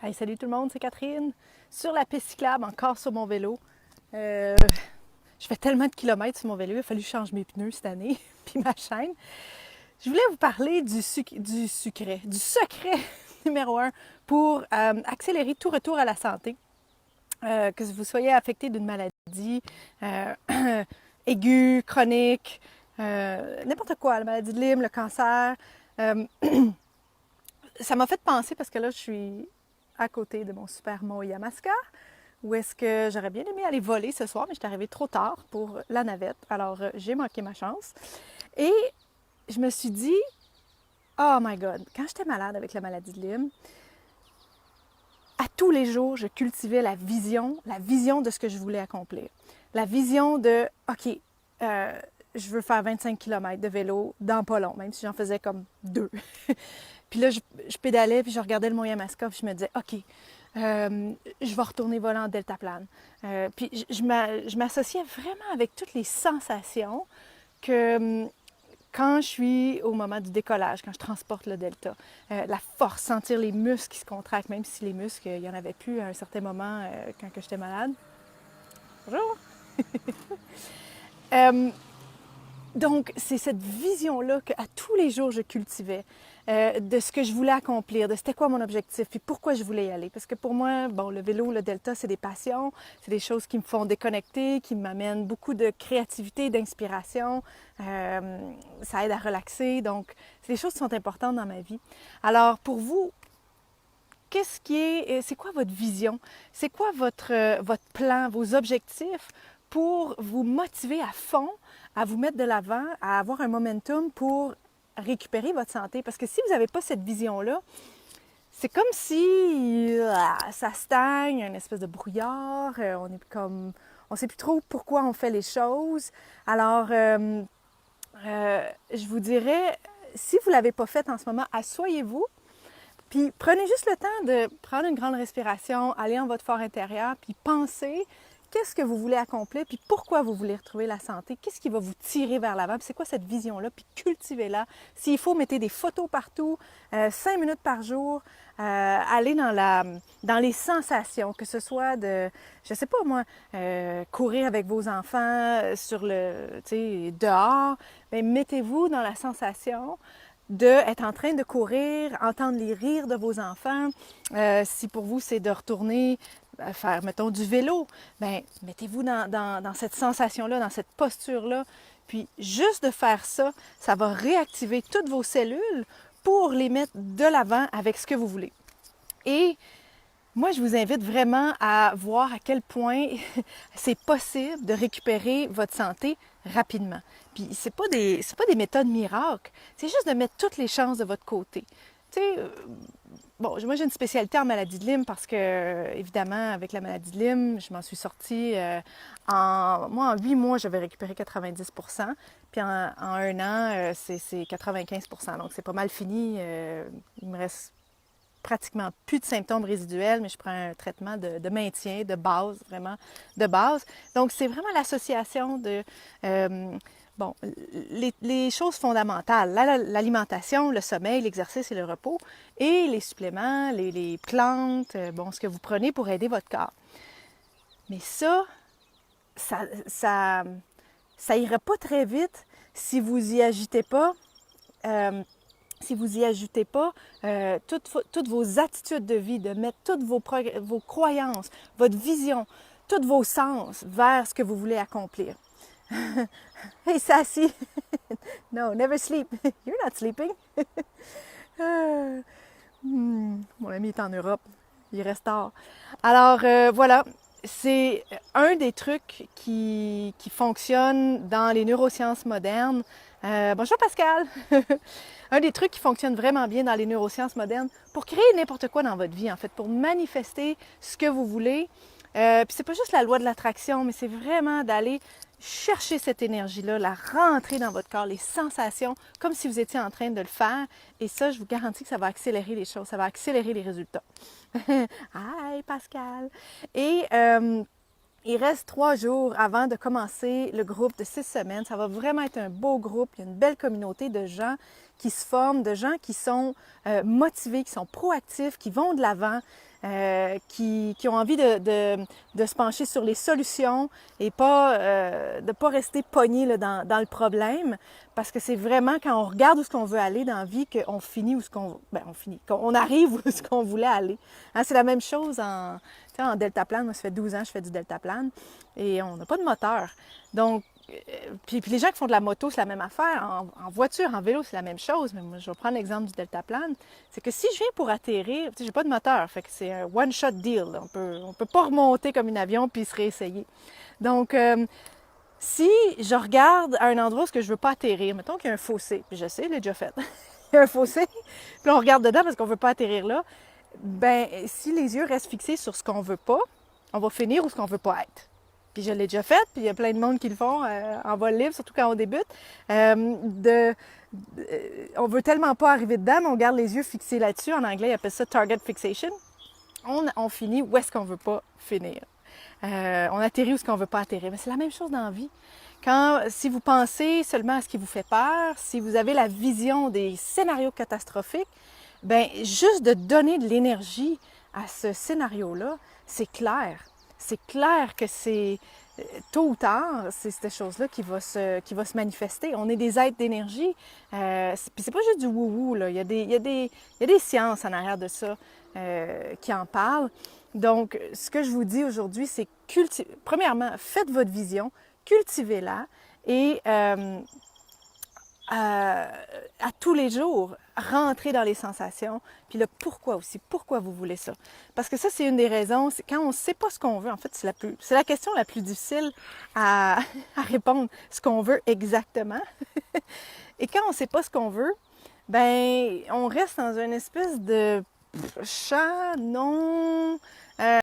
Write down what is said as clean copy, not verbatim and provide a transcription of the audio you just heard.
Hey, salut tout le monde, c'est Catherine. Sur la piste cyclable, encore sur mon vélo. Je fais tellement de kilomètres sur mon vélo, il a fallu que je change mes pneus cette année, puis ma chaîne. Je voulais vous parler du secret numéro un pour accélérer tout retour à la santé. Que vous soyez affecté d'une maladie euh, aiguë, chronique, n'importe quoi, la maladie de Lyme, le cancer. Euh, Ça m'a fait penser parce que là, je suis à côté de mon super mont Yamaska, où est-ce que j'aurais bien aimé aller voler ce soir, mais je suis arrivée trop tard pour la navette. Alors, j'ai manqué ma chance. Et je me suis dit, oh my God, quand j'étais malade avec la maladie de Lyme, à tous les jours, je cultivais la vision de ce que je voulais accomplir. La vision de, OK, je veux faire 25 km de vélo dans pas long, même si j'en faisais comme deux. Puis là, je pédalais, puis je regardais le Mont Yamaska, puis je me disais, OK, je vais retourner voler en deltaplane. Puis je m'associais vraiment avec toutes les sensations que quand je suis au moment du décollage, quand je transporte le delta, la force, sentir les muscles qui se contractent, même si les muscles, il n'y en avait plus à un certain moment quand j'étais malade. Bonjour! Euh, Donc, c'est cette vision-là qu'à tous les jours, je cultivais de ce que je voulais accomplir, de c'était quoi mon objectif, puis pourquoi je voulais y aller. Parce que pour moi, bon, le vélo, le delta, c'est des passions, c'est des choses qui me font déconnecter, qui m'amènent beaucoup de créativité, d'inspiration. Ça aide à relaxer. Donc, c'est des choses qui sont importantes dans ma vie. Alors, pour vous, c'est quoi votre vision? C'est quoi votre plan, vos objectifs pour vous motiver à fond, à vous mettre de l'avant, à avoir un momentum pour récupérer votre santé? Parce que si vous n'avez pas cette vision-là, c'est comme si ça stagne, une espèce de brouillard, on sait plus trop pourquoi on fait les choses. Alors, je vous dirais, si vous ne l'avez pas fait en ce moment, asseyez-vous, puis prenez juste le temps de prendre une grande respiration, aller en votre fort intérieur, puis pensez qu'est-ce que vous voulez accomplir, puis pourquoi vous voulez retrouver la santé, qu'est-ce qui va vous tirer vers l'avant, puis c'est quoi cette vision-là, puis cultivez-la. S'il faut, mettez des photos partout, 5 minutes par jour, allez dans les sensations, que ce soit de, je sais pas moi, courir avec vos enfants dehors, bien, mettez-vous dans la sensation d'être en train de courir, entendre les rires de vos enfants. Si pour vous, c'est de retourner faire, mettons, du vélo, bien, mettez-vous dans cette sensation-là, dans cette posture-là. Puis juste de faire ça, ça va réactiver toutes vos cellules pour les mettre de l'avant avec ce que vous voulez. Et moi, je vous invite vraiment à voir à quel point c'est possible de récupérer votre santé rapidement. Puis c'est pas des méthodes miracles, c'est juste de mettre toutes les chances de votre côté. Tu sais, bon, moi j'ai une spécialité en maladie de Lyme parce que, évidemment, avec la maladie de Lyme, je m'en suis sortie en 8 mois, j'avais récupéré 90%, puis en un an, c'est 95%. Donc c'est pas mal fini. Il me reste pratiquement plus de symptômes résiduels, mais je prends un traitement de maintien, de base, vraiment de base. Donc, c'est vraiment l'association de, bon, les choses fondamentales, l'alimentation, le sommeil, l'exercice et le repos, et les suppléments, les plantes, bon, ce que vous prenez pour aider votre corps. Mais ça, ça, ça ira pas très vite si vous y agitez pas. Si vous y ajoutez pas toutes vos attitudes de vie, de mettre toutes vos croyances, votre vision, tous vos sens vers ce que vous voulez accomplir. Hey Sassy! No, never sleep. You're not sleeping. Mon ami est en Europe. Il reste tard. Alors voilà, c'est un des trucs qui fonctionne dans les neurosciences modernes. Bonjour Pascal! Un des trucs qui fonctionne vraiment bien dans les neurosciences modernes pour créer n'importe quoi dans votre vie, en fait, pour manifester ce que vous voulez. Puis c'est pas juste la loi de l'attraction, mais c'est vraiment d'aller chercher cette énergie-là, la rentrer dans votre corps, les sensations, comme si vous étiez en train de le faire. Et ça, je vous garantis que ça va accélérer les choses, ça va accélérer les résultats. Hi Pascal! Et il reste 3 jours avant de commencer le groupe de 6 semaines. Ça va vraiment être un beau groupe. Il y a une belle communauté de gens qui se forment, de gens qui sont motivés, qui sont proactifs, qui vont de l'avant, qui ont envie de se pencher sur les solutions et pas de pas rester pogné là, dans le problème, parce que c'est vraiment quand on regarde où ce qu'on veut aller dans la vie qu'on finit où ce qu'on qu'on arrive où ce qu'on voulait aller. Hein, c'est la même chose en deltaplane. Moi, ça fait 12 ans que je fais du deltaplane et on n'a pas de moteur. Donc, puis les gens qui font de la moto, c'est la même affaire. En voiture, en vélo, c'est la même chose. Mais moi, je vais prendre l'exemple du deltaplane. C'est que si je viens pour atterrir, tu sais, j'ai pas de moteur. Fait que c'est un one-shot deal. Là. On peut pas remonter comme un avion puis se réessayer. Donc, si je regarde à un endroit où je veux pas atterrir, mettons qu'il y a un fossé, puis je sais, je l'ai déjà fait. Il y a un fossé, puis là, on regarde dedans parce qu'on veut pas atterrir là. Ben, si les yeux restent fixés sur ce qu'on veut pas, on va finir où ce qu'on veut pas être. Puis je l'ai déjà fait, puis il y a plein de monde qui le font en vol libre, surtout quand on débute. On veut tellement pas arriver dedans, mais on garde les yeux fixés là-dessus. En anglais, ils appellent ça target fixation. On finit où est-ce qu'on veut pas finir. On atterrit où est-ce qu'on veut pas atterrir. Mais c'est la même chose dans la vie. Si vous pensez seulement à ce qui vous fait peur, si vous avez la vision des scénarios catastrophiques, ben juste de donner de l'énergie à ce scénario-là, c'est clair. C'est clair que c'est tôt ou tard, c'est cette chose-là qui va se manifester. On est des êtres d'énergie. Puis c'est pas juste du wou-wou, là. Il y a des sciences en arrière de ça qui en parlent. Donc, ce que je vous dis aujourd'hui, c'est premièrement, faites votre vision, cultivez-la et à tous les jours, rentrer dans les sensations, puis le pourquoi aussi, pourquoi vous voulez ça. Parce que ça, c'est une des raisons, c'est quand on ne sait pas ce qu'on veut, en fait, c'est la question la plus difficile à répondre, ce qu'on veut exactement. Et quand on ne sait pas ce qu'on veut, ben on reste dans une espèce de champ non